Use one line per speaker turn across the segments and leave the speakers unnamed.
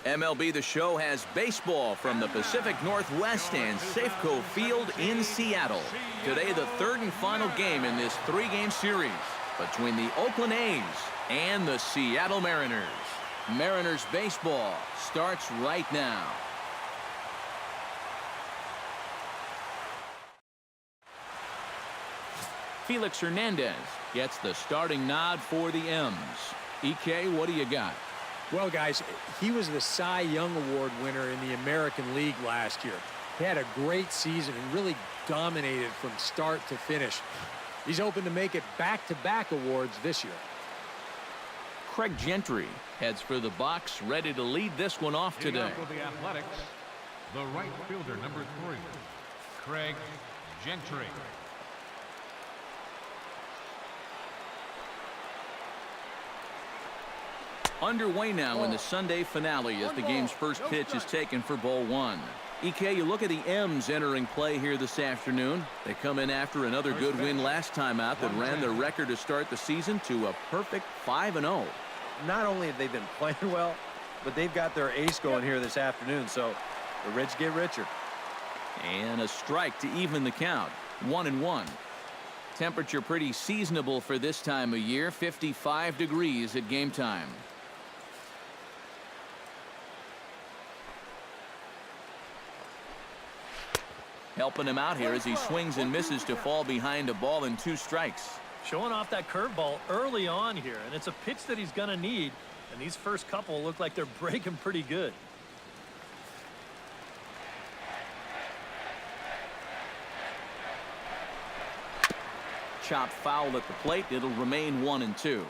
MLB The Show has baseball from the Pacific Northwest and Safeco Field in Seattle. Today, the third and final game in this three-game series between the Oakland A's and the Seattle Mariners. Mariners baseball starts right now. Felix Hernandez gets the starting nod for the M's. EK, what do you got?
Well, guys, he was the Cy Young Award winner in the American League last year. He had a great season and really dominated from start to finish. He's hoping to make it back-to-back awards this year.
Craig Gentry heads for the box, ready to lead this one off today.
For the Athletics, the right fielder, number 3, Craig Gentry.
Underway now in the Sunday finale as the game's first pitch is taken for ball one. EK, you look at the M's entering play here this afternoon. They come in after another good win last time out that ran their record to start the season to a perfect 5-0.
Not only have they been playing well, but they've got their ace going here this afternoon, so the rich get richer.
And a strike to even the count, 1-1. Temperature pretty seasonable for this time of year, 55 degrees at game time. Helping him out here as he swings and misses to fall behind a ball and 2 strikes.
Showing off that curveball early on here, and it's a pitch that he's going to need, and these first couple look like they're breaking pretty good.
Chopped foul at the plate. It'll remain 1-2.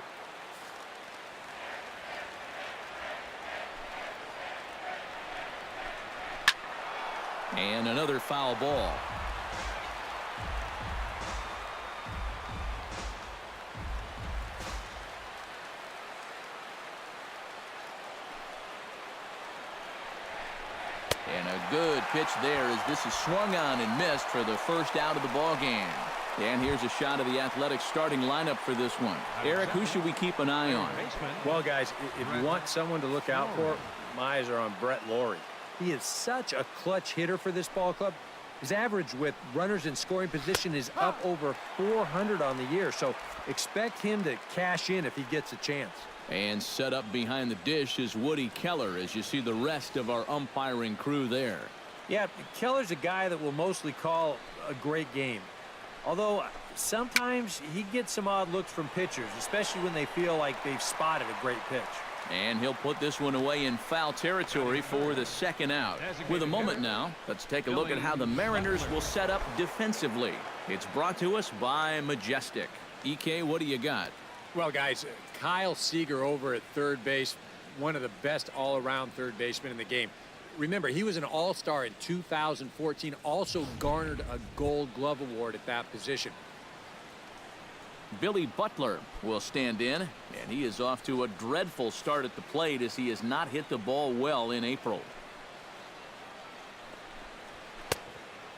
And another foul ball. And a good pitch there as this is swung on and missed for the first out of the ball game. And here's a shot of the Athletics starting lineup for this one. Eric, who should we keep an eye on?
Well, guys, if you want someone to look out for, my eyes are on Brett Lawrie. He is such a clutch hitter for this ball club. His average with runners in scoring position is up over 400 on the year, so expect him to cash in if he gets a chance.
And set up behind the dish is Woody Keller as you see the rest of our umpiring crew there.
Yeah, Keller's a guy that will mostly call a great game. Although sometimes he gets some odd looks from pitchers, especially when they feel like they've spotted a great pitch.
And he'll put this one away in foul territory for the second out. With a moment now, let's take a look at how the Mariners will set up defensively. It's brought to us by Majestic. EK, what do you got?
Well, guys, Kyle Seager over at third base, one of the best all-around third basemen in the game. Remember, he was an all-star in 2014, also garnered a Gold Glove Award at that position.
Billy Butler will stand in, and he is off to a dreadful start at the plate as he has not hit the ball well in April.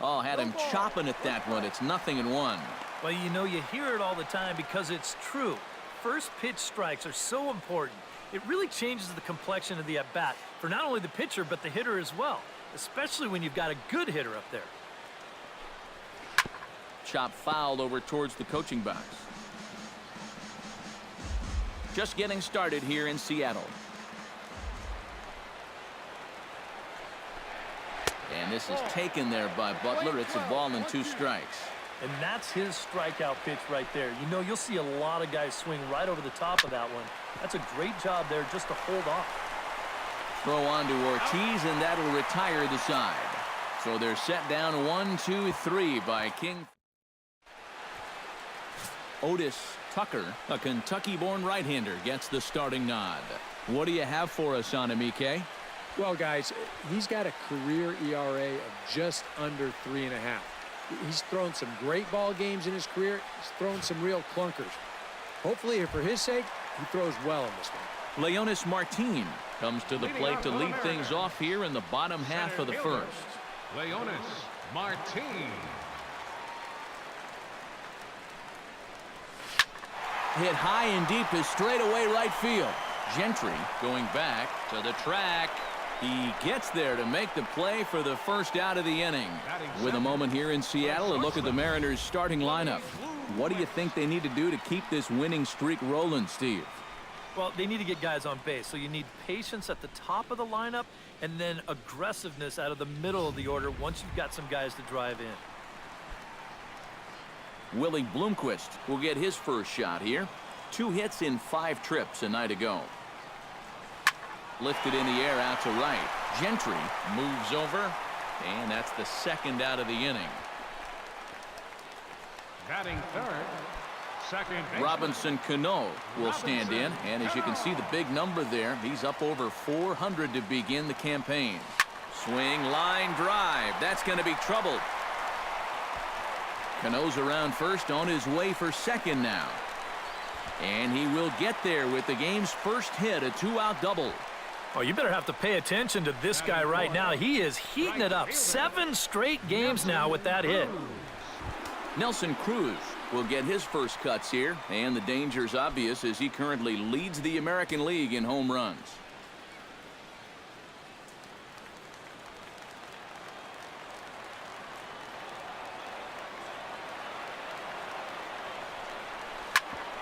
Oh, had him chopping at that one. It's 0-1.
Well, you know, you hear it all the time because it's true. First pitch strikes are so important. It really changes the complexion of the at-bat for not only the pitcher but the hitter as well, especially when you've got a good hitter up there.
Chop fouled over towards the coaching box. Just getting started here in Seattle. And this is taken there by Butler. It's a ball and 2 strikes.
And that's his strikeout pitch right there. You know, you'll see a lot of guys swing right over the top of that one. That's a great job there just to hold off.
Throw on to Ortiz, and that'll retire the side. So they're set down 1-2-3 by King. Otis Tucker, a Kentucky-born right-hander, gets the starting nod. What do you have for us on him, EK?
Well, guys, he's got a career ERA of just under 3.5. He's thrown some great ball games in his career. He's thrown some real clunkers. Hopefully, for his sake, he throws well in this one.
Leonis Martin comes to the plate to lead things off here in the bottom half of the first.
Leonis Martin.
Hit high and deep is straightaway right field. Gentry going back to the track. He gets there to make the play for the first out of the inning. With a moment here in Seattle, a look at the Mariners' starting lineup. What do you think they need to do to keep this winning streak rolling, Steve?
Well, they need to get guys on base, so you need patience at the top of the lineup and then aggressiveness out of the middle of the order once you've got some guys to drive in.
Willie Bloomquist will get his first shot here. 2 hits in 5 trips a night ago. Lifted in the air out to right. Gentry moves over, and that's the second out of the inning.
Batting third, second baseman.
Robinson Cano will stand in, and as you can see the big number there, he's up over 400 to begin the campaign. Swing, line drive. That's going to be trouble. Cano's around first, on his way for second now. And he will get there with the game's first hit, a 2-out double.
Oh, you better have to pay attention to this guy right now. He is heating it up. 7 straight games now with that hit.
Nelson Cruz will get his first cuts here, and the danger's obvious as he currently leads the American League in home runs.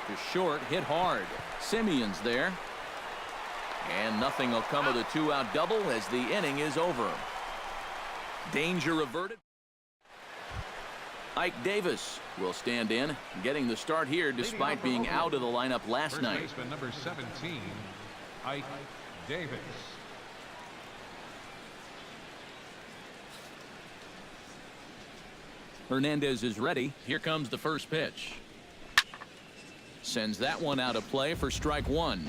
To short, hit hard. Simeon's there. And nothing will come of the 2-out double as the inning is over. Danger averted. Ike Davis will stand in, getting the start here despite being out of the lineup last night.
First baseman number 17, Ike Davis.
Hernandez is ready. Here comes the first pitch. Sends that one out of play for strike 1.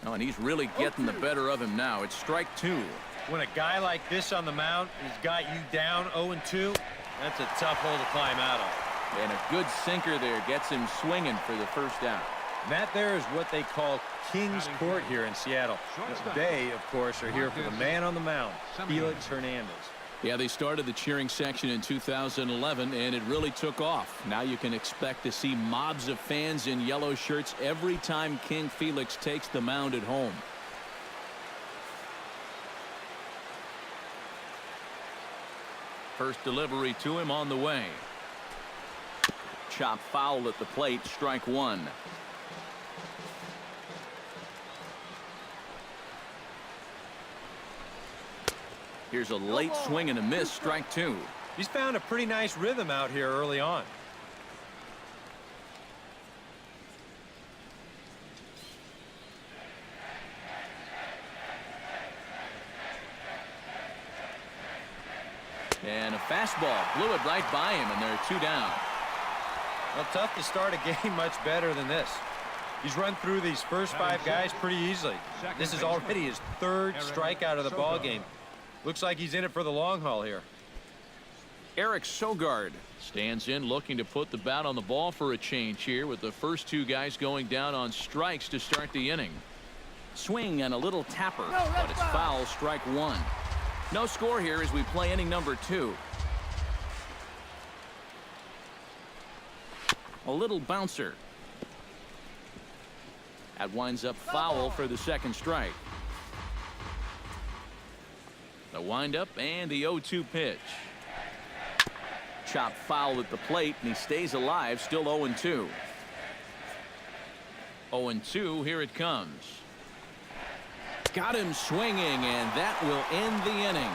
Oh, and he's really getting the better of him now. It's strike 2.
When a guy like this on the mound has got you down 0-2, that's a tough hole to climb out of.
And a good sinker there gets him swinging for the first out.
That there is what they call King's Court here in Seattle. They, of course, are here for the man on the mound, Felix Hernandez.
Yeah, they started the cheering section in 2011, and it really took off. Now you can expect to see mobs of fans in yellow shirts every time King Felix takes the mound at home. First delivery to him on the way. Chop foul at the plate, strike 1. Here's a late swing and a miss, strike 2.
He's found a pretty nice rhythm out here early on.
And a fastball blew it right by him, and there are 2 down.
Well, tough to start a game much better than this. He's run through these first 5 guys pretty easily. This is already his 3rd strikeout of the ball game. Looks like he's in it for the long haul here.
Eric Sogard stands in, looking to put the bat on the ball for a change here, with the first 2 guys going down on strikes to start the inning. Swing and a little tapper, but it's foul, strike 1. No score here as we play inning number 2. A little bouncer. That winds up foul for the second strike. The windup and the 0-2 pitch. Chop foul at the plate, and he stays alive, still 0-2. 0-2, here it comes. Got him swinging, and that will end the inning.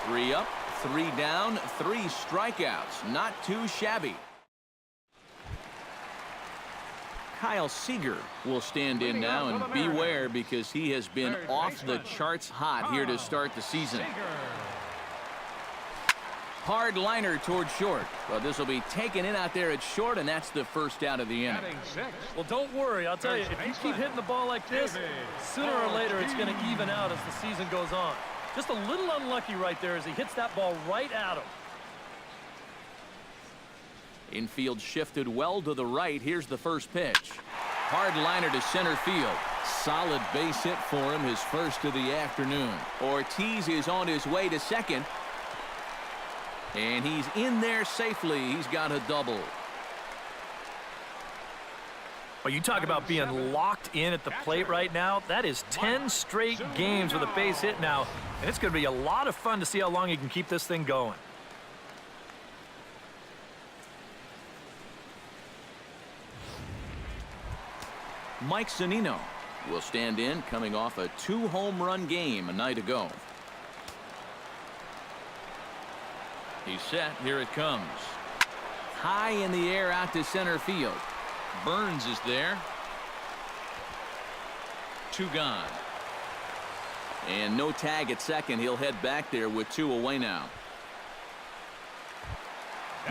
3 up, 3 down, 3 strikeouts. Not too shabby. Kyle Seager will stand in now, and beware because he has been off the charts hot here to start the season. Hard liner toward short. Well, this will be taken in out there at short, and that's the first out of the inning.
Well, don't worry. I'll tell you, if you keep hitting the ball like this, sooner or later it's going to even out as the season goes on. Just a little unlucky right there as he hits that ball right at him.
Infield shifted well to the right. Here's the first pitch. Hard liner to center field. Solid base hit for him, his first of the afternoon. Ortiz is on his way to second. And he's in there safely. He's got a double.
Well, you talk about being locked in at the plate right now. That is 10 straight games with a base hit now, and it's going to be a lot of fun to see how long he can keep this thing going.
Mike Zunino will stand in, coming off a 2-home-run game a night ago. He's set. Here it comes. High in the air out to center field. Burns is there. 2 gone. And no tag at second. He'll head back there with 2 away now.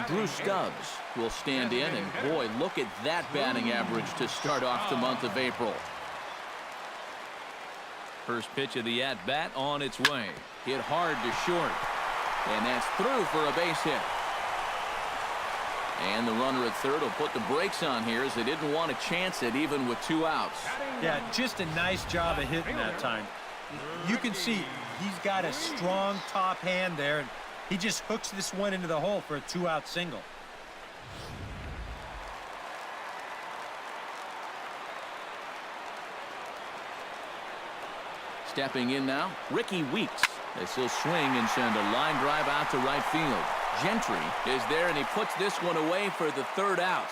Drew Stubbs will stand in, and boy, look at that batting average to start off the month of April. First pitch of the at-bat on its way. Hit hard to short. And that's through for a base hit. And the runner at third will put the brakes on here as they didn't want to chance it even with 2 outs.
Yeah, just a nice job of hitting that time. You can see he's got a strong top hand there, and he just hooks this one into the hole for a 2-out single.
Stepping in now, Ricky Weeks. This will swing and send a line drive out to right field. Gentry is there, and he puts this one away for the 3rd out.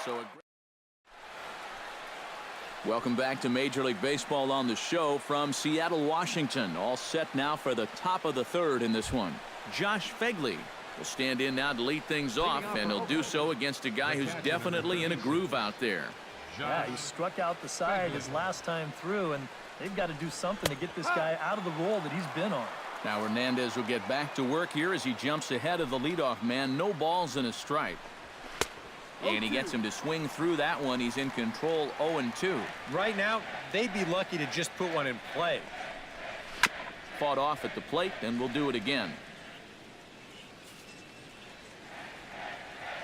Welcome back to Major League Baseball on the show from Seattle, Washington. All set now for the top of the 3rd in this one. Josh Fegley will stand in now to lead things off, and he'll do so against a guy who's definitely in a groove out there.
Yeah, he struck out the side his last time through, and they've got to do something to get this guy out of the role that he's been on.
Now Hernandez will get back to work here as he jumps ahead of the leadoff man. No balls and a strike. And he gets him to swing through that one. He's in control, 0-2.
Right now, they'd be lucky to just put one in play.
Fought off at the plate, and we'll do it again.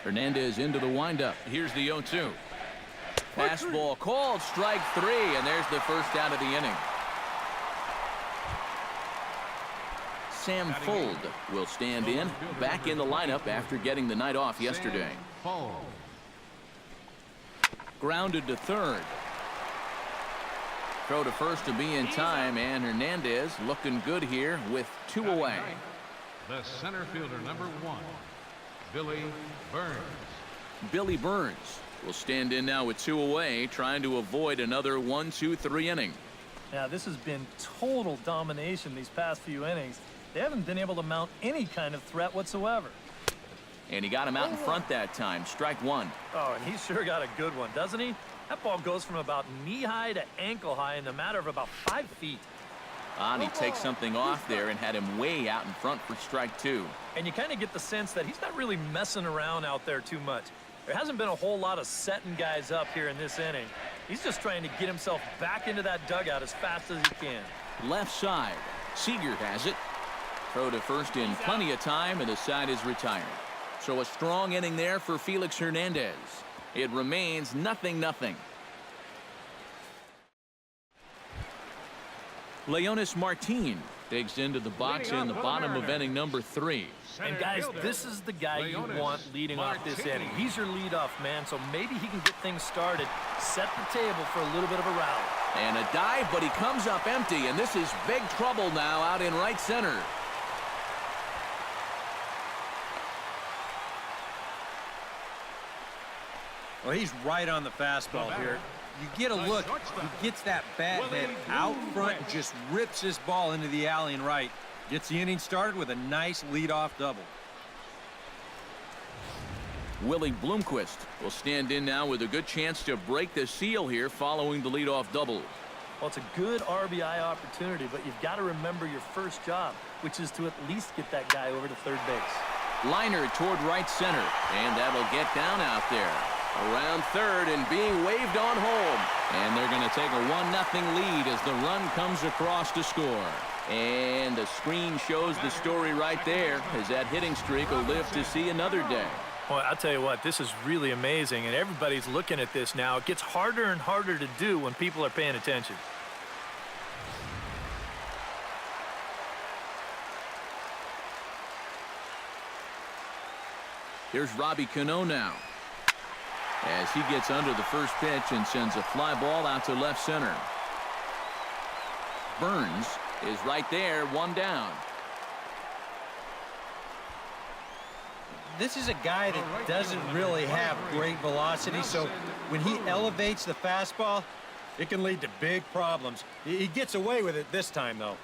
Hernandez into the windup. Here's the 0-2. Fastball called, strike 3, and there's the first out of the inning. Sam Fuld will stand in, back in the lineup after getting the night off yesterday. Grounded to third. Throw to first to be in time, and Hernandez looking good here with 2 away.
The center fielder, number 1, Billy Burns.
Billy Burns will stand in now with 2 away, trying to avoid another 1-2-3 inning.
Yeah, this has been total domination these past few innings. They haven't been able to mount any kind of threat whatsoever.
And he got him out in front that time. Strike 1.
Oh, and he sure got a good one, doesn't he? That ball goes from about knee-high to ankle-high in the matter of about 5 feet.
And he takes something off there and had him way out in front for strike 2.
And you kind of get the sense that he's not really messing around out there too much. There hasn't been a whole lot of setting guys up here in this inning. He's just trying to get himself back into that dugout as fast as he can.
Left side. Seager has it. Throw to first in plenty of time, and the side is retired. So a strong inning there for Felix Hernandez. It remains 0-0. Leonis Martin digs into the box in the bottom of inning number 3.
And guys, this is the guy you want leading off this inning. He's your leadoff man, so maybe he can get things started, set the table for a little bit of a rally.
And a dive, but he comes up empty, and this is big trouble now out in right center.
Well, he's right on the fastball here. You get a look, he gets that bat head out front and just rips this ball into the alley and right. Gets the inning started with a nice leadoff double.
Willie Bloomquist will stand in now with a good chance to break the seal here following the leadoff double.
Well, it's a good RBI opportunity, but you've got to remember your first job, which is to at least get that guy over to third base.
Liner toward right center, and that'll get down out there. Around third and being waved on home. And they're going to take a 1-0 lead as the run comes across to score. And the screen shows the story right there as that hitting streak will live to see another day.
Well, I'll tell you what, this is really amazing, and everybody's looking at this now. It gets harder and harder to do when people are paying attention.
Here's Robbie Cano now. as he gets under the first pitch and sends a fly ball out to left center. Burns is right there, one down.
This is a guy that doesn't really have great velocity, so when he elevates the fastball, it can lead to big problems. He gets away with it this time, though.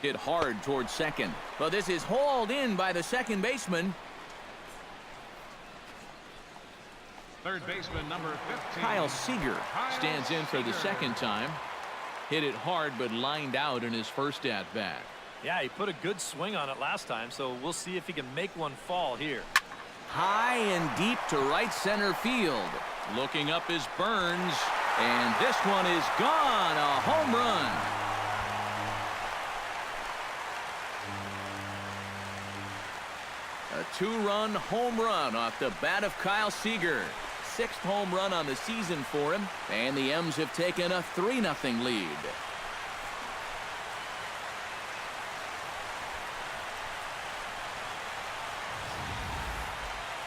Hit hard towards second. But this is hauled in by the second baseman.
Third baseman number 15.
Kyle Seager stands in for the second time. Hit it hard but lined out in his first at-bat.
Yeah, he put a good swing on it last time, so we'll see if he can make one fall here.
High and deep to right center field. Looking up is Burns, and this one is gone. A home run. A two-run home run off the bat of Kyle Seager. Sixth home run on the season for him, and the M's have taken a 3-0 lead.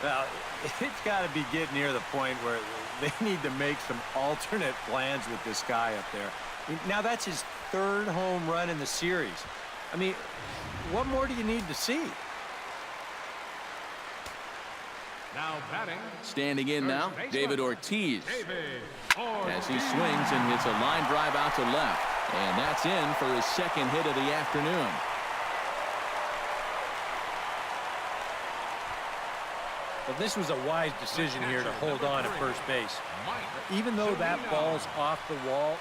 Well, it's got to be getting near the point where they need to make some alternate plans with this guy up there. Now, that's his third home run in the series. I mean, what more do you need to see?
Now batting.
Standing in now, David Ortiz. As he
Ortiz.
swings and hits a line drive out to left. And that's in for his second hit of the afternoon.
Well, this was a wise decision here to hold on at first base. Even though that ball's off the wall,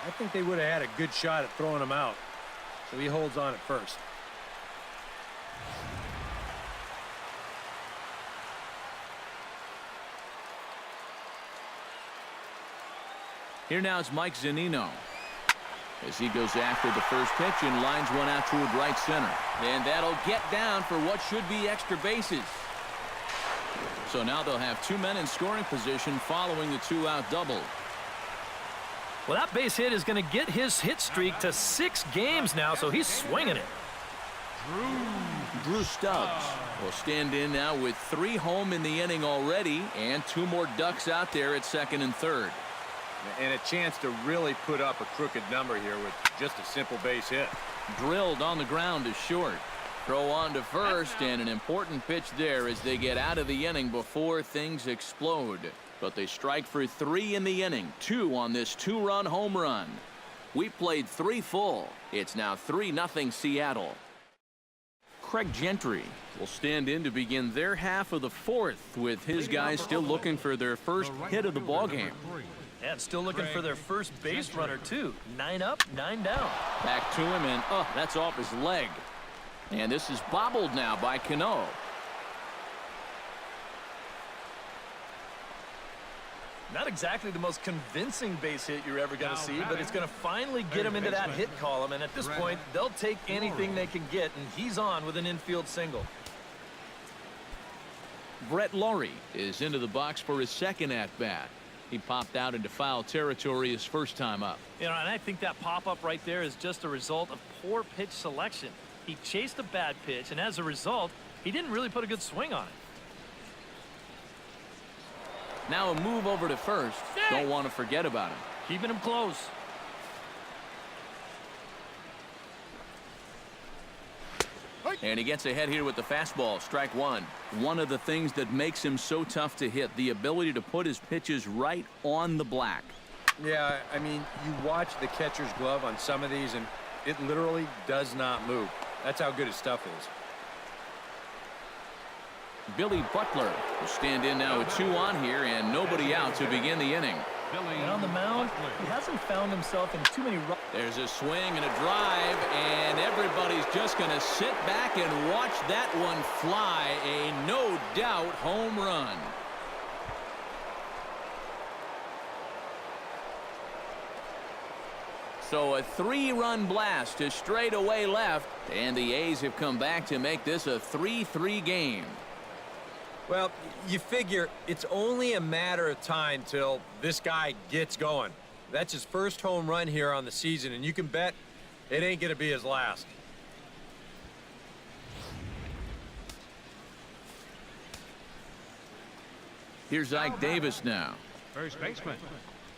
I think they would have had a good shot at throwing him out. So he holds on at first.
Here now is Mike Zunino as he goes after the first pitch and lines one out toward right center. And that'll get down for what should be extra bases. So now they'll have two men in scoring position following the two-out double.
Well, that base hit is going to get his hit streak to 6 games now, so he's swinging it.
Drew Stubbs will stand in now with 3 home in the inning already and 2 more ducks out there at second and third.
And a chance to really put up a crooked number here with just a simple base hit.
Drilled on the ground is short. Throw on to first, and an important pitch there as they get out of the inning before things explode. But they strike for 3 in the inning, 2 on this 2-run home run. We played 3 full. It's now 3-0 Seattle. Craig Gentry will stand in to begin their half of the fourth with his guys still looking for their first hit of the ballgame.
And still looking for their first base runner, too. 9 up, 9 down.
Back to him, and that's off his leg. And this is bobbled now by Cano.
Not exactly the most convincing base hit you're ever going to see, but it's going to finally get him into that hit column. And at this point, they'll take anything they can get, and he's on with an infield single.
Brett Laurie is into the box for his second at-bat. He popped out into foul territory his first time up.
You know, and I think that pop-up right there is just a result of poor pitch selection. He chased a bad pitch, and as a result, he didn't really put a good swing on it.
Now a move over to first. Don't want to forget about him.
Keeping him close.
And he gets ahead here with the fastball. Strike one. One of the things that makes him so tough to hit, the ability to put his pitches right on the black.
Yeah, I mean, you watch the catcher's glove on some of these, and it literally does not move. That's how good his stuff is.
Billy Butler will stand in now with 2 on here and nobody out to begin the inning.
And on the mound, he hasn't found himself in too many.
There's a swing and a drive, and everybody's just going to sit back and watch that one fly. A no-doubt home run. So a 3-run blast to straightaway left, and the A's have come back to make this a 3-3 game.
Well, you figure it's only a matter of time till this guy gets going. That's his first home run here on the season, and you can bet it ain't going to be his last.
Here's Ike Davis now.
First baseman,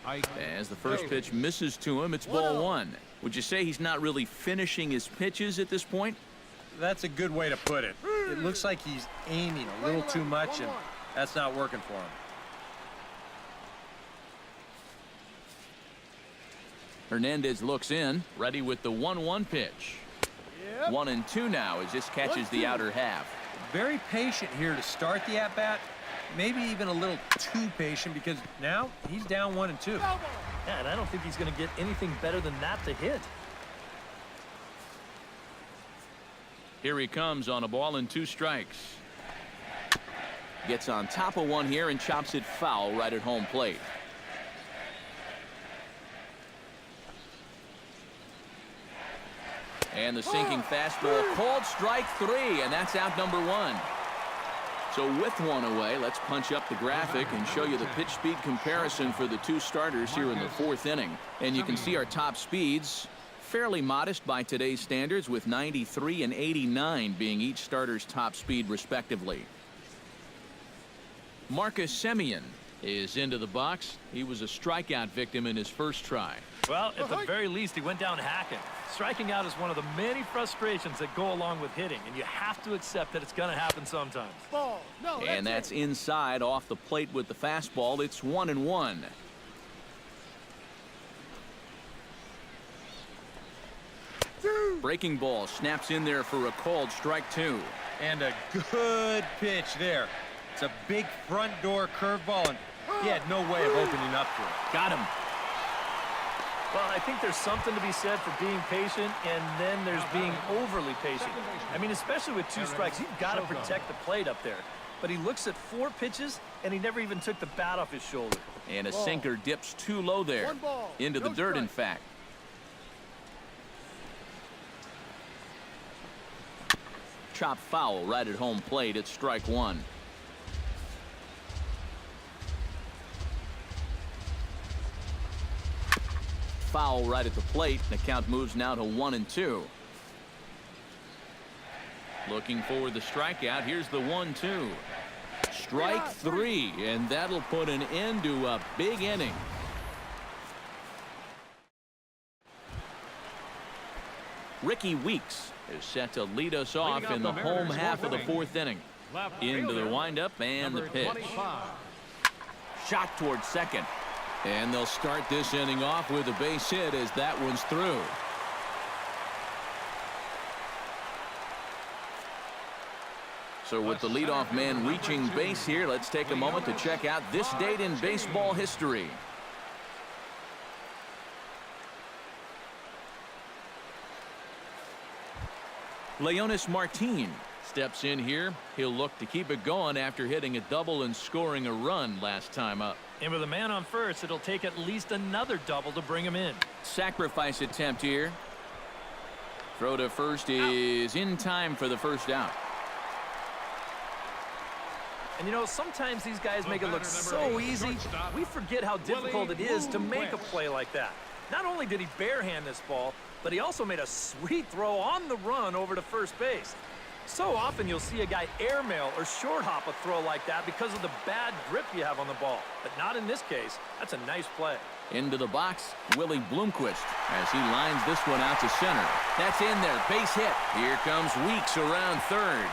Ike.
As the first pitch misses to him, it's ball one. Would you say he's not really finishing his pitches at this point?
That's a good way to put it. It looks like he's aiming a little too much, and that's not working for him.
Hernandez looks in, ready with the 1-1 pitch. 1-2 now as this catches the outer half.
Very patient here to start the at-bat. Maybe even a little too patient because now he's down 1-2.
Yeah, and I don't think he's going to get anything better than that to hit.
Here he comes on a ball and 2 strikes. Gets on top of one here and chops it foul right at home plate. And the sinking fastball called strike 3, and that's out number 1. So with one away, let's punch up the graphic and show you the pitch speed comparison for the 2 starters here in the 4th inning. And you can see our top speeds fairly modest by today's standards, with 93 and 89 being each starter's top speed respectively. Marcus Semien is into the box. He was a strikeout victim in his first try.
Well, at the very least, he went down hacking. Striking out is one of the many frustrations that go along with hitting, and you have to accept that it's going to happen sometimes.
And that's inside off the plate with the fastball. It's 1-1. Breaking ball snaps in there for a called strike 2.
And a good pitch there. It's a big front door curveball, and he had no way of opening up to it.
Got him.
Well, I think there's something to be said for being patient, and then there's being overly patient. I mean, especially with 2 strikes, you've got to protect the plate up there. But he looks at 4 pitches, and he never even took the bat off his shoulder.
And a sinker dips too low there. Into the dirt, in fact. Chop foul right at home plate. It's strike 1. Foul right at the plate. The count moves now to 1-2. Looking for the strikeout. Here's the 1-2. Strike 3, and that'll put an end to a big inning. Ricky Weeks is set to lead us off in the home half of the 4th inning. Into the windup and the pitch. Shot towards second. And they'll start this inning off with a base hit as that one's through. So with the leadoff man reaching base here, let's take a moment to check out this date in baseball history. Leonis Martin steps in here. He'll look to keep it going after hitting a double and scoring a run last time up.
And with a man on first, it'll take at least another double to bring him in.
Sacrifice attempt here. Throw to first is in time for the first out.
And you know, sometimes these guys make it look so easy, we forget how difficult it is to make a play like that. Not only did he barehand this ball, but he also made a sweet throw on the run over to first base. So often you'll see a guy airmail or short hop a throw like that because of the bad grip you have on the ball. But not in this case. That's a nice play.
Into the box, Willie Bloomquist as he lines this one out to center. That's in there, base hit. Here comes Weeks around third.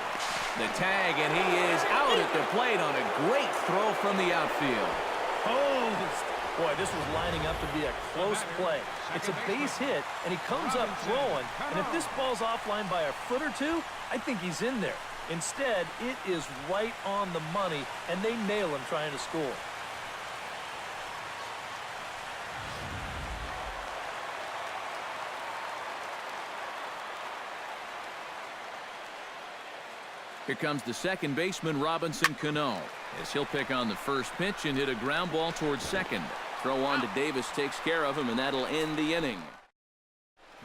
The tag, and he is out at the plate on a great throw from the outfield.
Oh, boy, this was lining up to be a close play. It's a base hit, and he comes up throwing. And if this ball's offline by a foot or two, I think he's in there. Instead, it is right on the money, and they nail him trying to score.
Here comes the second baseman, Robinson Cano, as he'll pick on the first pitch and hit a ground ball towards second. Throw on to Davis takes care of him, and that'll end the inning.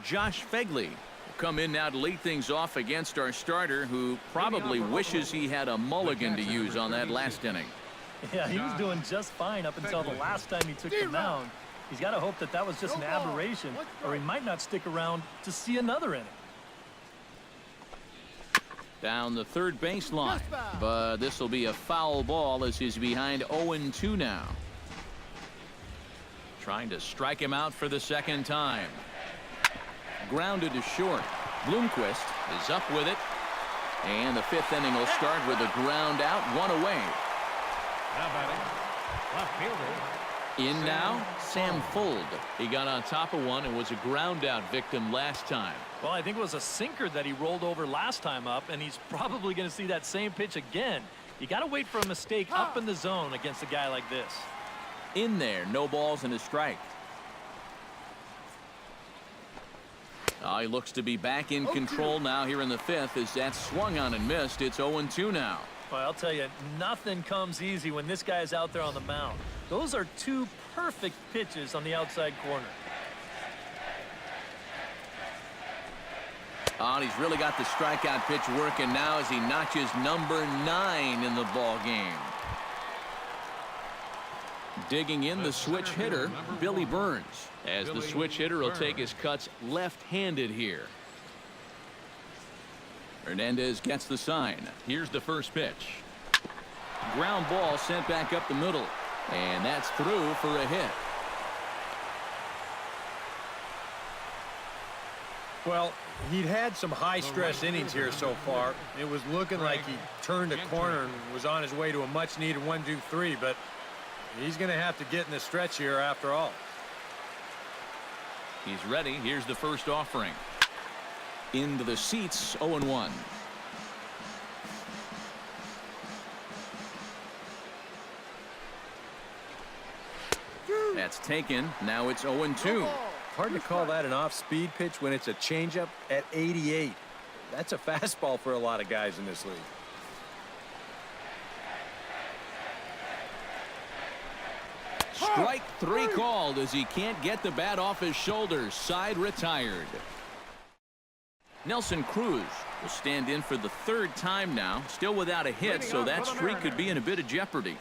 Josh Fegley will come in now to lead things off against our starter, who probably wishes he had a mulligan to use on that last inning.
Yeah, he was doing just fine up until the last time he took the mound. He's got to hope that that was just an aberration, or he might not stick around to see another inning.
Down the third baseline. But this will be a foul ball as he's behind 0-2 now. Trying to strike him out for the second time. Grounded to short. Bloomquist is up with it. And the fifth inning will start with a ground out, one away.
Now batting, left fielder.
In now, Sam Fuld. He got on top of one and was a ground out victim last time.
Well, I think it was a sinker that he rolled over last time up, and he's probably going to see that same pitch again. You got to wait for a mistake up in the zone against a guy like this.
In there, no balls and a strike. He looks to be back in control now here in the fifth as that swung on and missed. It's 0-2 now.
Well, I'll tell you, nothing comes easy when this guy's out there on the mound. Those are two perfect pitches on the outside corner.
He's really got the strikeout pitch working now as he notches number 9 in the ball game. Digging in the switch hitter, Billy Burns, as the switch hitter will take his cuts left-handed here. Hernandez gets the sign. Here's the first pitch. Ground ball sent back up the middle, and that's through for a hit.
Well, he'd had some high-stress innings here so far. It was looking like he turned a corner and was on his way to a much-needed 1-2-3, but he's going to have to get in the stretch here after all.
He's ready. Here's the first offering. Into the seats, 0-1. That's taken. Now it's 0-2.
Hard to call that an off-speed pitch when it's a changeup at 88. That's a fastball for a lot of guys in this league.
Strike 3 called as he can't get the bat off his shoulders. Side retired. Nelson Cruz will stand in for the third time now, still without a hit, so that streak could be in a bit of jeopardy.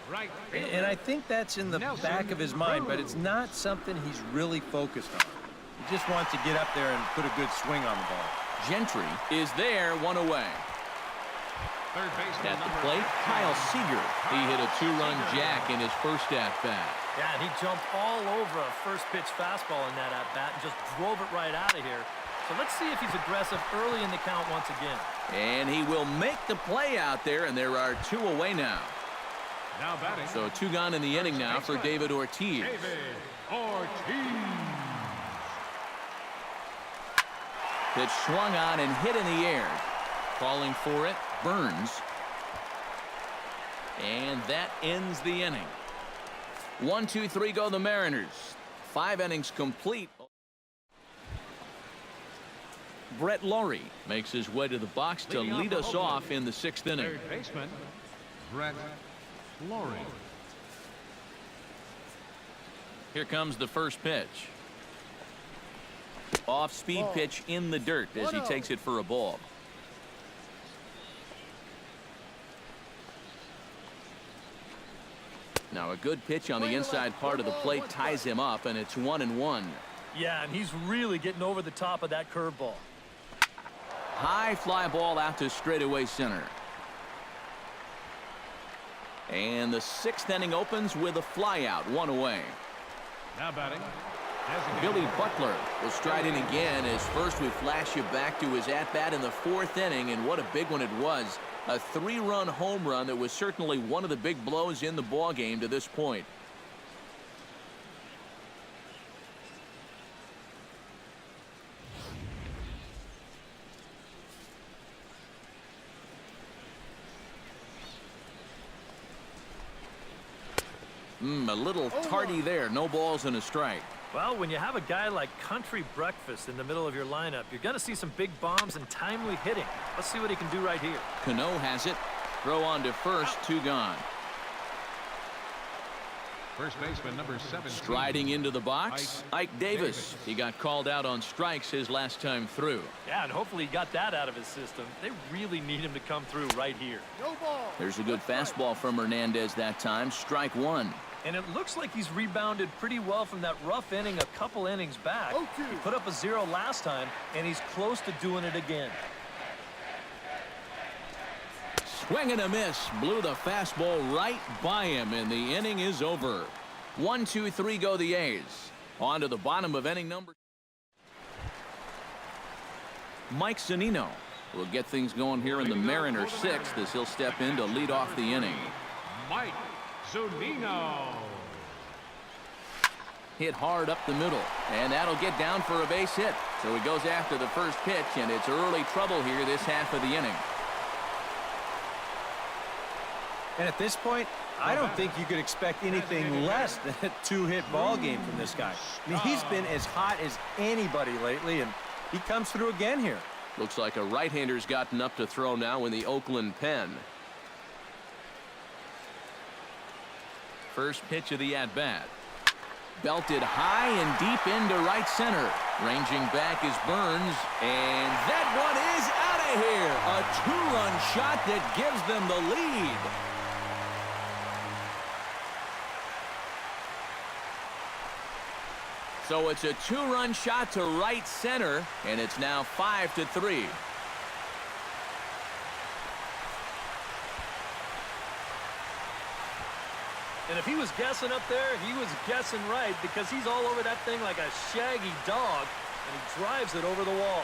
And I think that's in the back of his mind, but it's not something he's really focused on. He just wants to get up there and put a good swing on the ball.
Gentry is there, one away.
Third baseman
At the plate, Kyle Seager. He hit a 2-run jack in his first at-bat.
Yeah, and he jumped all over a first-pitch fastball in that at-bat and just drove it right out of here. So let's see if he's aggressive early in the count once again.
And he will make the play out there, and there are 2 away now.
Now batting.
So 2 gone in the inning now for David Ortiz.
David Ortiz.
Pitch swung on and hit in the air. Calling for it, Burns. And that ends the inning. 1, 2, 3 go the Mariners. 5 innings complete. Brett Laurie makes his way to the box to lead us off in the 6th inning.
Third baseman, Brett Laurie.
Here comes the first pitch. Off-speed pitch in the dirt as he takes it for a ball. Now a good pitch on the inside part of the plate ties him up, and it's 1-1.
Yeah, and he's really getting over the top of that curveball.
High fly ball out to straightaway center. And the 6th inning opens with a fly out, 1 away.
Now batting.
Billy Butler will stride in again as first we flash you back to his at-bat in the 4th inning, and what a big one it was. A 3-run home run that was certainly one of the big blows in the ball game to this point. A little tardy there. No balls and a strike.
Well, when you have a guy like Country Breakfast in the middle of your lineup, you're going to see some big bombs and timely hitting. Let's see what he can do right here.
Cano has it. Throw on to first, 2 gone.
First baseman number 7.
Striding into the box, Ike Davis. He got called out on strikes his last time through.
Yeah, and hopefully he got that out of his system. They really need him to come through right here.
There's a good fastball from Hernandez that time. Strike 1.
And it looks like he's rebounded pretty well from that rough inning a couple innings back. He put up a 0 last time, and he's close to doing it again.
Swing and a miss. Blew the fastball right by him, and the inning is over. 1, 2, 3 go the A's. On to the bottom of inning number. Mike Zunino will get things going here in the Mariners' 6th as he'll step in to lead off the inning.
Mike Zunino.
Hit hard up the middle, and that'll get down for a base hit. So he goes after the first pitch, and it's early trouble here this half of the inning.
And at this point, I don't think you could expect anything less than a 2-hit ball game from this guy. I mean, he's been as hot as anybody lately, and he comes through again here.
Looks like a right-hander's gotten up to throw now in the Oakland pen. First pitch of the at-bat. Belted high and deep into right center. Ranging back is Burns, and that one is out of here. A 2-run shot that gives them the lead. So it's a 2-run shot to right center, and it's now 5-3.
And if he was guessing up there, he was guessing right, because he's all over that thing like a shaggy dog, and he drives it over the wall.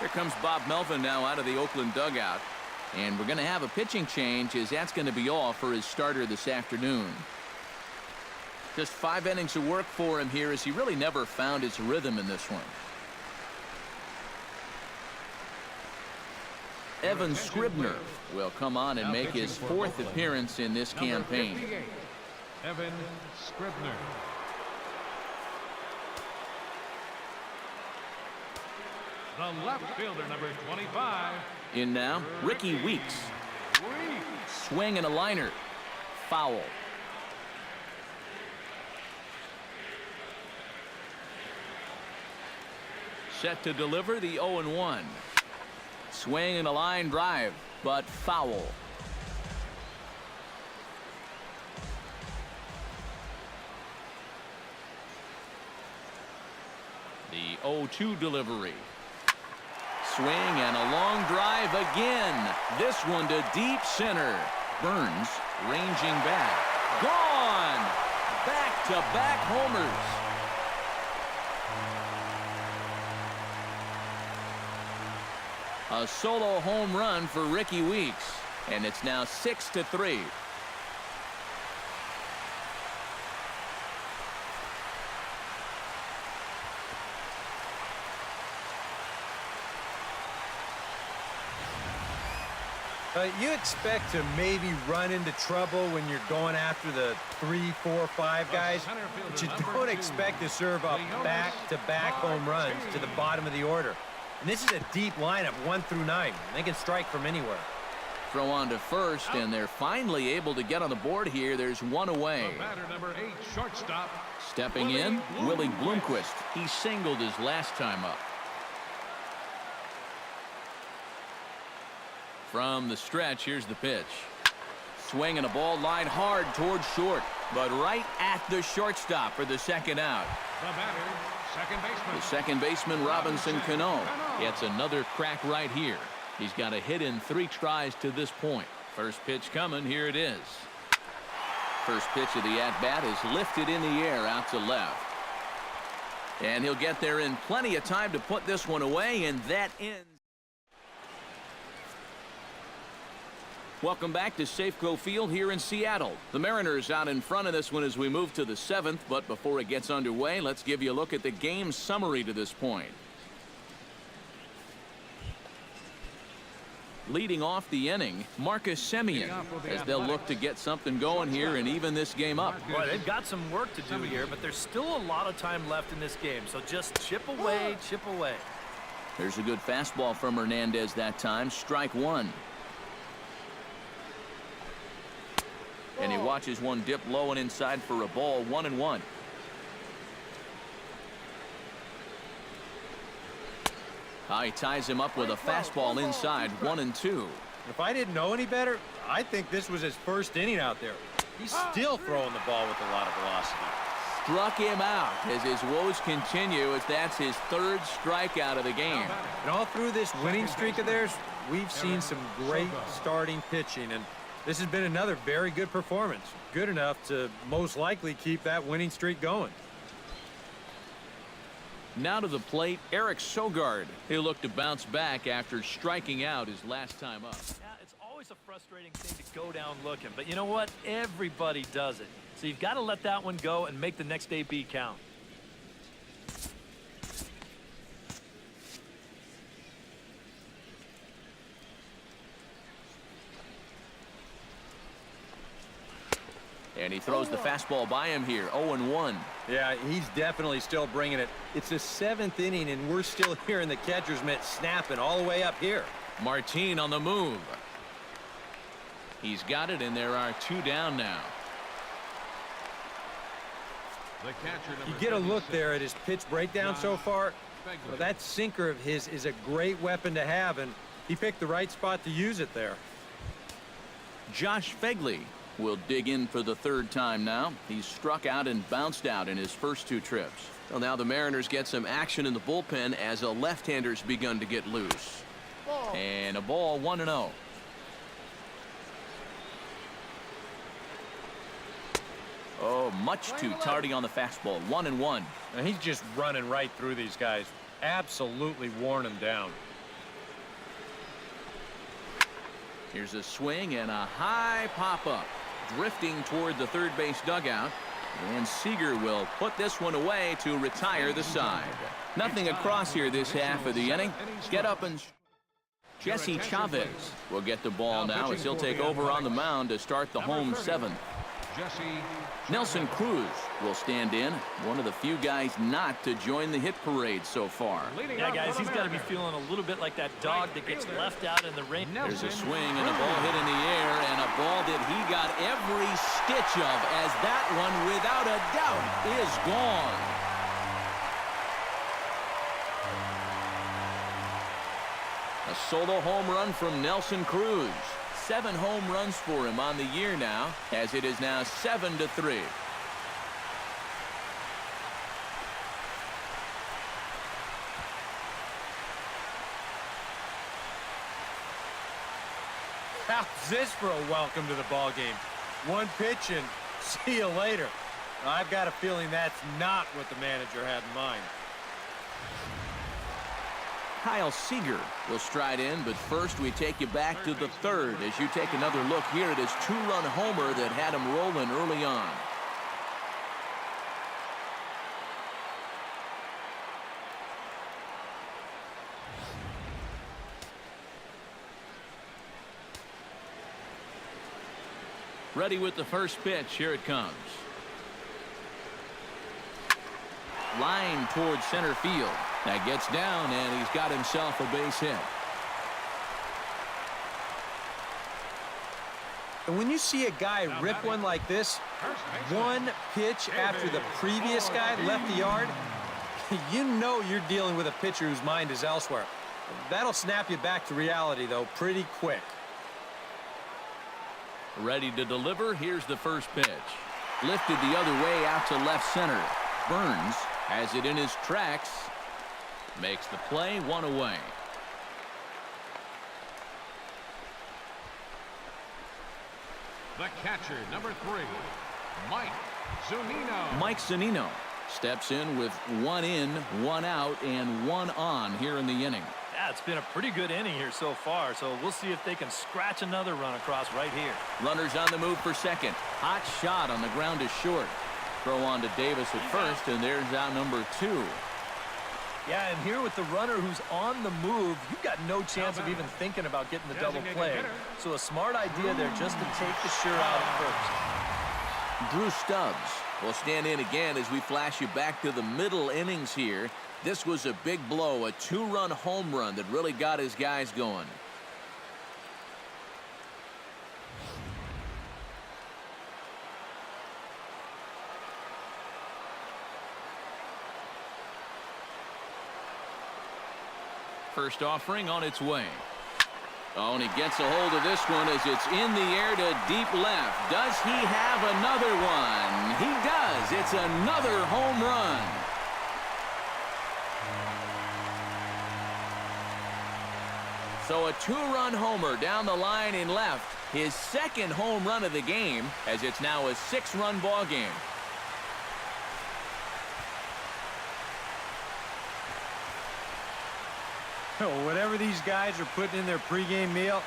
Here comes Bob Melvin now out of the Oakland dugout. And we're going to have a pitching change, as that's going to be all for his starter this afternoon. Just 5 innings of work for him here, as he really never found his rhythm in this one. Evan Scribner will come on and make his 4th appearance in this campaign.
Evan Scribner. The left fielder, number 25.
In now, Ricky Weeks. Swing and a liner. Foul. Set to deliver the 0-1. Swing and a line drive, but foul. The 0-2 delivery. Swing and a long drive again. This one to deep center. Burns ranging back. Gone! Back-to-back homers. A solo home run for Ricky Weeks. And it's now 6-3.
You expect to maybe run into trouble when you're going after the 3, 4, 5 guys, but you don't expect to serve up back-to-back home runs to the bottom of the order. And this is a deep lineup, 1 through 9. They can strike from anywhere.
Throw on to first, and they're finally able to get on the board here. There's one away.
Batter number 8, shortstop.
Stepping in, Willie Bloomquist. He singled his last time up. From the stretch, here's the pitch. Swing and a ball line hard towards short, but right at the shortstop for the second out.
The batter, second baseman.
The second baseman, Robinson Cano, gets another crack right here. He's got a hit in 3 tries to this point. First pitch coming, here it is. First pitch of the at-bat is lifted in the air out to left. And he'll get there in plenty of time to put this one away, and that ends. Welcome back to Safeco Field here in Seattle. The Mariners out in front of this one as we move to the 7th, but before it gets underway, let's give you a look at the game summary to this point. Leading off the inning, Marcus Semien, as they'll look to get something going here and even this game up.
Boy, they've got some work to do here, but there's still a lot of time left in this game, so just chip away, chip away.
There's a good fastball from Hernandez that time, strike 1. And he watches one dip low and inside for a ball, 1-1. He ties him up with a fastball inside, 1-2.
If I didn't know any better, I think this was his first inning out there. He's still throwing the ball with a lot of velocity.
struck him out as his woes continue, as that's his third strikeout of the game.
And all through this winning streak of theirs, we've seen some great starting pitching, and this has been another very good performance. Good enough to most likely keep that winning streak going.
Now to the plate, Eric Sogard. He'll look to bounce back after striking out his last time up.
Yeah, it's always a frustrating thing to go down looking, but you know what? Everybody does it. So you've got to let that one go and make the next AB count.
And he throws the fastball by him here, 0-1.
Yeah, he's definitely still bringing it. It's the 7th inning, and we're still hearing the catcher's mitt snapping all the way up here.
Martin on the move. He's got it, and there are 2 down now.
The catcher,
You
number
get a look
36.
there at his pitch breakdown so far. Well, that sinker of his is a great weapon to have, and he picked the right spot to use it there.
Josh Fegley will dig in for the 3rd time now. He's struck out and bounced out in his first 2 trips. Well, now the Mariners get some action in the bullpen as a left-hander's begun to get loose. And a ball, 1-0. Oh, much too tardy on the fastball, 1-1.
And he's just running right through these guys. Absolutely worn them down.
Here's a swing and a high pop-up. Drifting toward the third base dugout. And Seager will put this one away to retire the side. Nothing across here this half of the inning. Get up and... Jesse Chavez will get the ball now as he'll take over on the mound to start the home 7th. Nelson Cruz will stand in, one of the few guys not to join the hit parade so far.
Yeah, guys, he's got to be feeling a little bit like that dog that gets left out in the rain.
There's a swing and a ball hit in the air, and a ball that he got every stitch of, as that one, without a doubt, is gone. A solo home run from Nelson Cruz. 7 home runs for him on the year now, as it is now 7-3.
How's this for a welcome to the ball game? One pitch and see you later. I've got a feeling that's not what the manager had in mind.
Kyle Seager will stride in, but first we take you back to the 3rd as you take another look here at his 2-run homer that had him rolling early on. Ready with the first pitch. Here it comes. Line towards center field. That gets down, and he's got himself a base hit.
And when you see a guy rip one like this, one pitch after the previous guy left the yard, you know you're dealing with a pitcher whose mind is elsewhere. That'll snap you back to reality, though, pretty quick.
Ready to deliver. Here's the first pitch. Lifted the other way out to left center. Burns has it in his tracks. Makes the play, 1 away.
The catcher, number 3, Mike Zunino.
Mike Zunino steps in with 1 in, 1 out, and 1 on here in the inning.
Yeah, it's been a pretty good inning here so far, so we'll see if they can scratch another run across right here.
Runners on the move for second. Hot shot on the ground is short. Throw on to Davis at first, and there's out number 2.
Yeah, and here with the runner who's on the move, you've got no chance of even thinking about getting the double play. So a smart idea there just to take the sure out at first.
Drew Stubbs will stand in again as we flash you back to the middle innings here. This was a big blow, a 2-run home run that really got his guys going. First offering on its way. Oh, and he gets a hold of this one as it's in the air to deep left. Does he have another one? He does. It's another home run. So a two-run homer down the line in left. His second home run of the game, as it's now a six-run ball game.
Whatever these guys are putting in their pregame meal,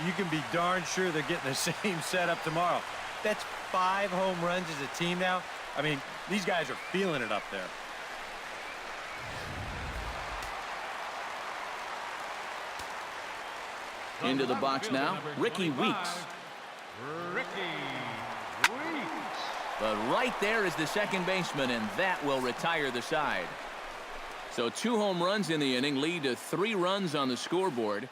you can be darn sure they're getting the same setup tomorrow. That's 5 home runs as a team now. I mean, these guys are feeling it up there.
Into the box now, Ricky Weeks. But right there is the second baseman, and that will retire the side. So 2 home runs in the inning lead to 3 runs on the scoreboard.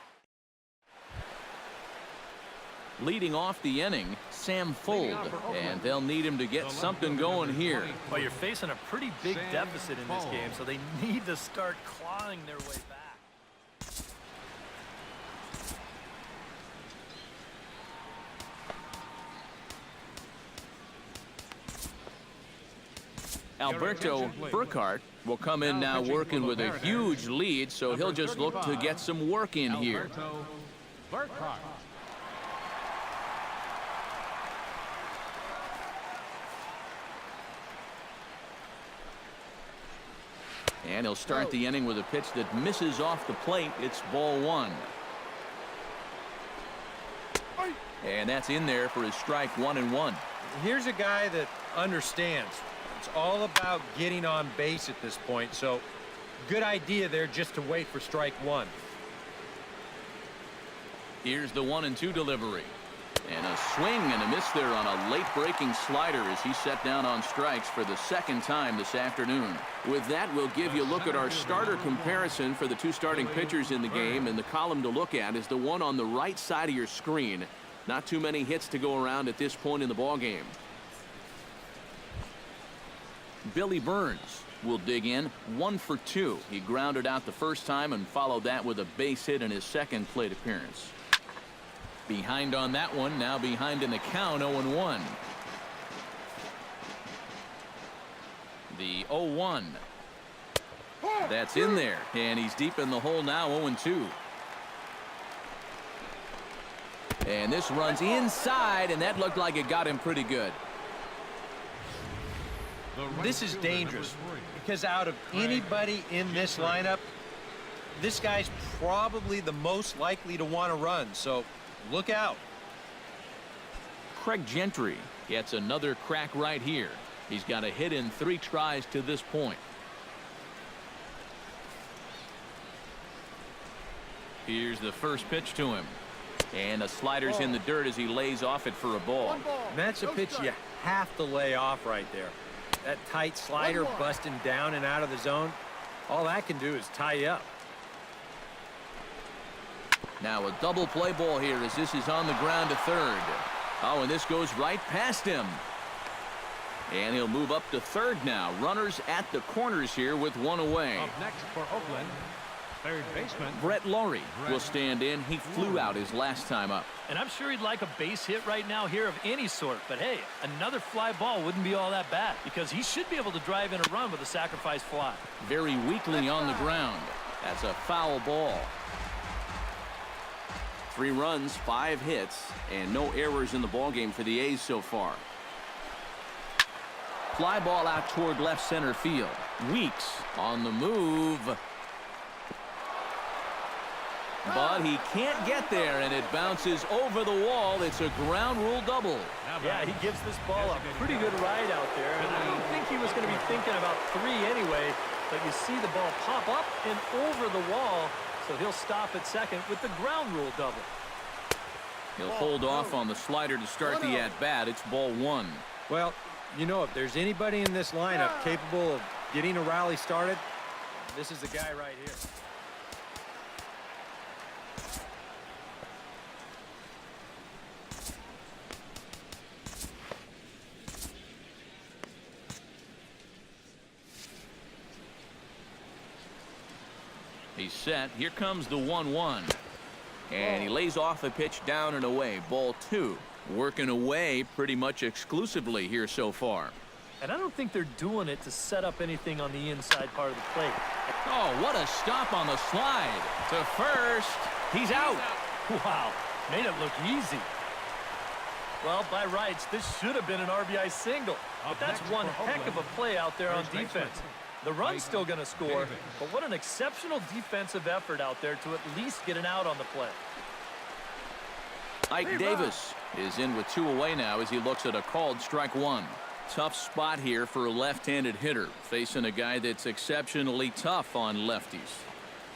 Leading off the inning, Sam Fuld, and they'll need him to get something going here.
Well, you're facing a pretty big deficit in this game, so they need to start clawing their way back.
Alberto Burkhart will come in now working with a huge lead, so he'll just look to get some work in here. And he'll start the inning with a pitch that misses off the plate. It's ball 1. And that's in there for his strike 1-1.
Here's a guy that understands. It's all about getting on base at this point, so good idea there just to wait for strike 1.
Here's the 1-2 delivery. And a swing and a miss there on a late breaking slider as he set down on strikes for the second time this afternoon. With that, we'll give you a look at our starter comparison for the 2 starting pitchers in the game, and the column to look at is the one on the right side of your screen. Not too many hits to go around at this point in the ball game. Billy Burns will dig in 1 for 2. He grounded out the first time and followed that with a base hit in his second plate appearance. Behind on that one, now behind in the count, 0-1. The 0-1. That's in there, and he's deep in the hole now, 0-2. And this runs inside, and that looked like it got him pretty good.
This is dangerous because out of anybody in this lineup, this guy's probably the most likely to want to run, so look out.
Craig Gentry gets another crack right here. He's got a hit in 3 tries to this point. Here's the first pitch to him. And the slider's in the dirt as he lays off it for a ball.
And that's a pitch you have to lay off right there. That tight slider busting down and out of the zone, all that can do is tie you up.
Now a double play ball here as this is on the ground to third. Oh, and this goes right past him. And he'll move up to third now. Runners at the corners here with 1 away.
Up next for Oakland, third baseman
Brett Laurie will stand in. He flew out his last time up.
And I'm sure he'd like a base hit right now here of any sort. But hey, another fly ball wouldn't be all that bad because he should be able to drive in a run with a sacrifice fly.
Very weakly on the ground. That's a foul ball. 3 runs, 5 hits, and no errors in the ballgame for the A's so far. Fly ball out toward left center field. Weeks on the move. But he can't get there, and it bounces over the wall. It's a ground rule double.
Yeah, he gives this ball a pretty good ride out there. And I don't think he was going to be thinking about 3 anyway. But you see the ball pop up and over the wall. So he'll stop at second with the ground rule double.
He'll hold off on the slider to start the at-bat. It's ball 1.
Well, you know, if there's anybody in this lineup capable of getting a rally started, this is the guy right here.
He's set. Here comes the 1-1. And he lays off a pitch down and away. Ball 2. Working away pretty much exclusively here so far.
And I don't think they're doing it to set up anything on the inside part of the plate.
Oh, what a stop on the slide. To first. He's out.
Wow, made it look easy. Well, by rights, this should have been an RBI single. But that's one heck of a play out there on defense. The run's still going to score, but what an exceptional defensive effort out there to at least get an out on the play.
Ike Davis is in with 2 away now as he looks at a called strike 1. Tough spot here for a left-handed hitter, facing a guy that's exceptionally tough on lefties.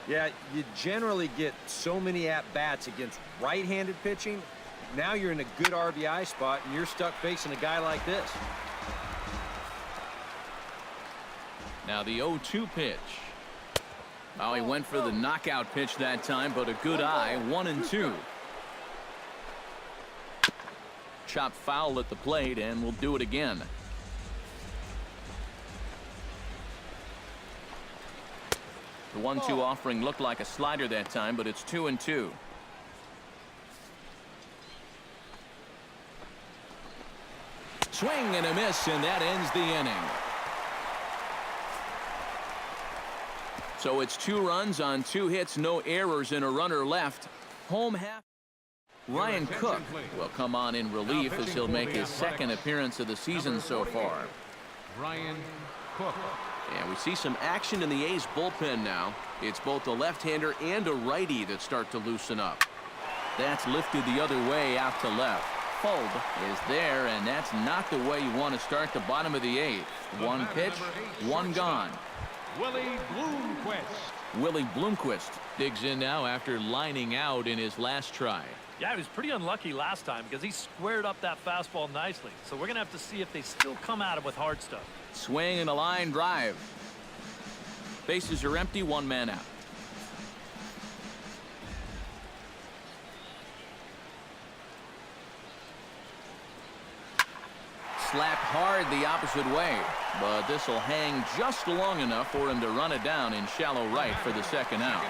Yeah, you generally get so many at-bats against right-handed pitching. Now you're in a good RBI spot, and you're stuck facing a guy like this.
Now the 0-2 pitch. Oh, he went for the knockout pitch that time, but a good eye. 1-2. Chop foul at the plate, and we'll do it again. The 1-2 offering looked like a slider that time, but it's 2-2. Swing and a miss, and that ends the inning. So it's 2 runs on 2 hits, no errors, and a runner left. Home half. Ryan Cook will come on in relief as he'll make his 2nd appearance of the season so far.
Ryan Cook.
And we see some action in the A's bullpen now. It's both a left-hander and a righty that start to loosen up. That's lifted the other way out to left. Fold is there, and that's not the way you want to start the bottom of the 8th. 1 pitch, 1 gone.
Willie Bloomquist.
Willie Bloomquist digs in now after lining out in his last try.
Yeah, he was pretty unlucky last time because he squared up that fastball nicely. So we're going to have to see if they still come at him with hard stuff.
Swing and a line drive. Bases are empty, 1 man out. Slapped hard the opposite way, but this will hang just long enough for him to run it down in shallow right for the 2nd out.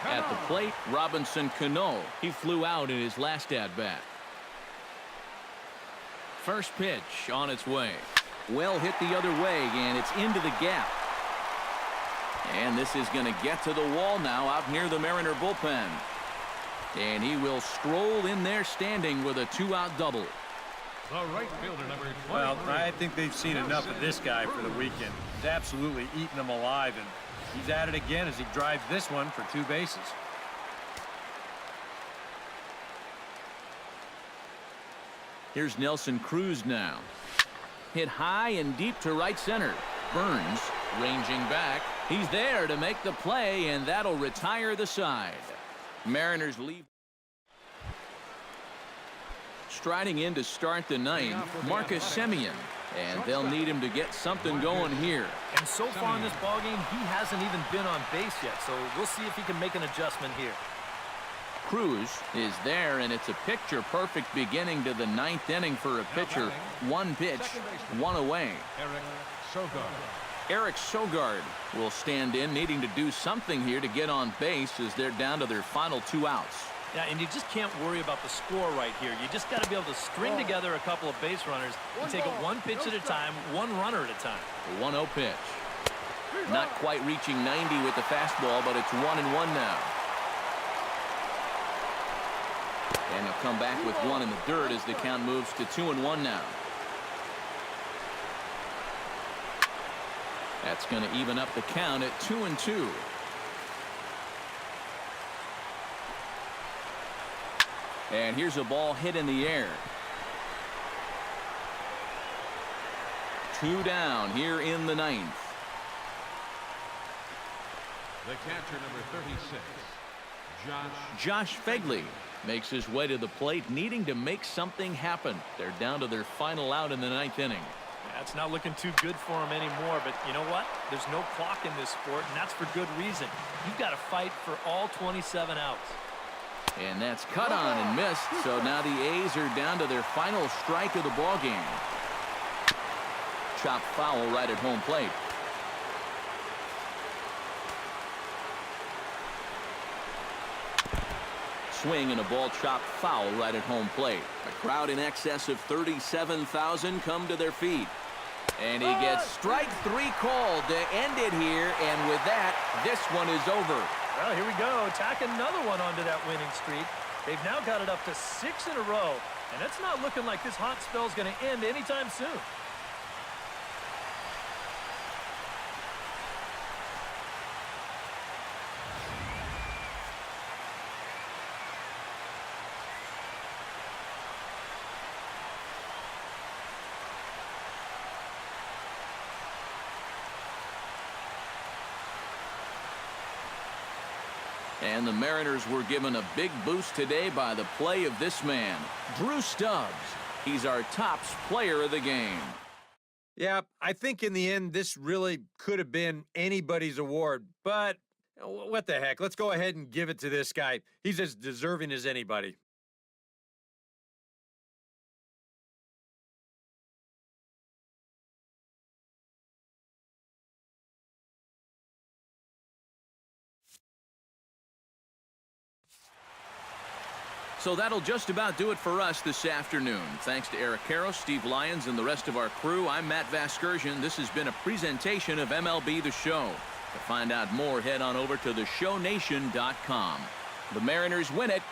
At the plate, Robinson Cano. He flew out in his last at-bat. First pitch on its way. Well hit the other way, and it's into the gap. And this is going to get to the wall now out near the Mariner bullpen. And he will stroll in there standing with a 2-out double.
The right fielder, number 23.
Well, I think they've seen enough of this guy for the weekend. He's absolutely eating them alive, and he's at it again as he drives this one for 2 bases.
Here's Nelson Cruz now. Hit high and deep to right center. Burns ranging back. He's there to make the play, and that'll retire the side. Mariners leave. Striding in to start the 9th, Marcus Semien. And they'll need him to get something going here.
And so far in this ballgame, he hasn't even been on base yet. So we'll see if he can make an adjustment here.
Cruz is there, and it's a picture-perfect beginning to the 9th inning for a pitcher. 1 pitch, 1 away. Eric Sogard will stand in, needing to do something here to get on base as they're down to their final 2 outs.
Yeah, and you just can't worry about the score right here. You just got to be able to string together a couple of base runners and take it 1 pitch at a time, 1 runner at a time.
1-0 pitch. Not quite reaching 90 with the fastball, but it's 1-1 now. And they'll come back with 1 in the dirt as the count moves to 2-1 now. That's going to even up the count at 2-2. And here's a ball hit in the air. 2 down here in the 9th.
The catcher, number 36,
Josh Fegley makes his way to the plate, needing to make something happen. They're down to their final out in the 9th inning.
Yeah, it's not looking too good for him anymore, but you know what? There's no clock in this sport, and that's for good reason. You've got to fight for all 27 outs.
And that's cut on and missed, so now the A's are down to their final strike of the ballgame. Chopped foul right at home plate. swing and a ball chopped foul right at home plate. A crowd in excess of 37,000 come to their feet. And he gets strike 3 called to end it here, and with that, this one is over.
Well, here we go. Tack another one onto that winning streak. They've now got it up to 6 in a row, and it's not looking like this hot spell's going to end anytime soon.
And the Mariners were given a big boost today by the play of this man, Drew Stubbs. He's our tops player of the game.
Yeah, I think in the end, this really could have been anybody's award, but what the heck? Let's go ahead and give it to this guy. He's as deserving as anybody.
So that'll just about do it for us this afternoon. Thanks to Eric Karros, Steve Lyons, and the rest of our crew. I'm Matt Vasgersian. This has been a presentation of MLB The Show. To find out more, head on over to theshownation.com. The Mariners win it